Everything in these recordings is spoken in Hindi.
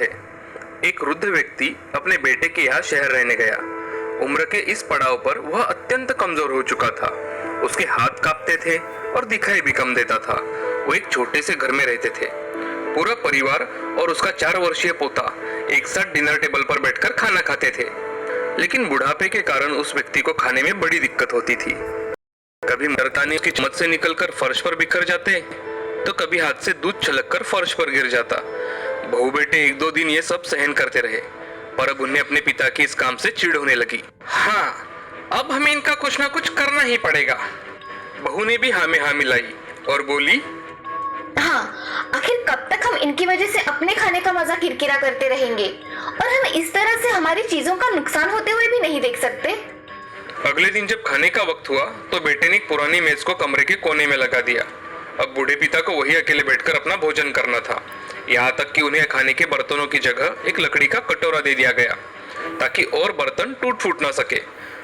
है। एक वृद्ध व्यक्ति अपने बेटे के यहाँ शहर रहने गया। उम्र के इस पड़ाव पर वह अत्यंत कमजोर हो चुका था। उसके हाथ कांपते थे और दिखाई भी कम देता था। वो एक छोटे से घर में रहते थे। पूरा परिवार और उसका 4 वर्षीय पोता एक साथ डिनर टेबल पर बैठकर खाना खाते थे। लेकिन बुढ़ापे के कारण उस व्यक्ति को खाने में बड़ी दिक्कत होती थी। कभी मरदानी की चम्मच से निकलकर फर्श पर बिखर जाते, तो कभी हाथ से दूध छलककर फर्श पर गिर जाता। बहू बेटे 1-2 दिन ये सब सहन करते रहे, पर अब उन्हें अपने पिता की इस काम से चिढ़ होने लगी। हाँ, अब हमें इनका कुछ ना कुछ करना ही पड़ेगा। बहू ने भी हाँ में हाँ मिलाई और बोली, हाँ, आखिर कब तक हम इनकी वजह से अपने खाने का मजा किरकिरा करते रहेंगे और हम इस तरह से हमारी चीजों का नुकसान होते हुए भी नहीं देख सकते। अगले दिन जब खाने का वक्त हुआ तो बेटे ने एक पुरानी मेज को कमरे के कोने में लगा दिया। अब बूढ़े पिता को वही अकेले बैठकर अपना भोजन करना था। यहाँ तक कि उन्हें खाने के बर्तनों की जगह एक लकड़ी का कटोरा दे दिया गया, ताकि और बर्तन टूट फूट ना सके।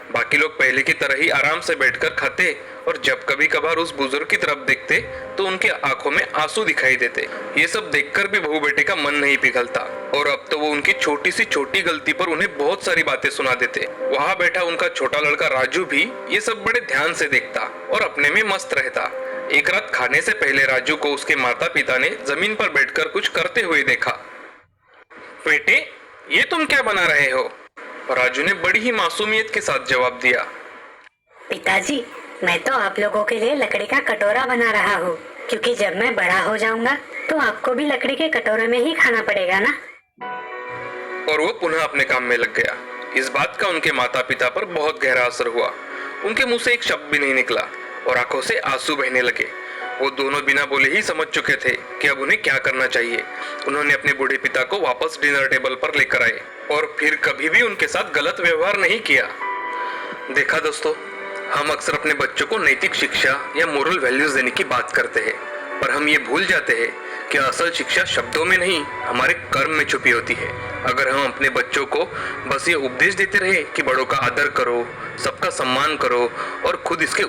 बाकी लोग पहले की तरह ही आराम से बैठकर खाते और जब कभी कभार उस बुजुर्ग की तरफ देखते तो उनके आंखों में आंसू दिखाई देते। ये सब देखकर भी बहू बेटे का मन नहीं पिघलता और अब तो वो उनकी छोटी सी छोटी गलती पर उन्हें बहुत सारी बातें सुना देते। वहां बैठा उनका छोटा लड़का राजू भी ये सब बड़े ध्यान से देखता और अपने में मस्त रहता। एक रात खाने से पहले राजू को उसके माता पिता ने जमीन पर बैठकर कुछ करते हुए देखा। बेटे, ये तुम क्या बना रहे हो? राजू ने बड़ी ही मासूमियत के साथ जवाब दिया, पिताजी, मैं तो आप लोगों के लिए लकड़ी का कटोरा बना रहा हूँ, क्योंकि जब मैं बड़ा हो जाऊंगा तो आपको भी लकड़ी के कटोरे में ही खाना पड़ेगा ना। और वो पुनः अपने काम में लग गया। इस बात का उनके माता पिता पर बहुत गहरा असर हुआ। उनके मुंह से एक शब्द भी नहीं निकला और आंखों से आंसू बहने लगे। वो दोनों बिना बोले ही समझ चुके थे कि अब उन्हें क्या करना चाहिए। उन्होंने अपने बूढ़े पिता को वापस डिनर टेबल पर लेकर आए और फिर कभी भी उनके साथ गलत व्यवहार नहीं किया। देखा दोस्तों, हम अक्सर अपने बच्चों को नैतिक शिक्षा या मोरल वैल्यूज देने की बात करते हैं, पर हम ये भूल जाते हैं कि असल शिक्षा शब्दों में नहीं, हमारे कर्म में छुपी होती है। अगर हम अपने बच्चों को बस ये उपदेश देते रहे कि बड़ों का आदर करो, सबका सम्मान करो और खुद इसके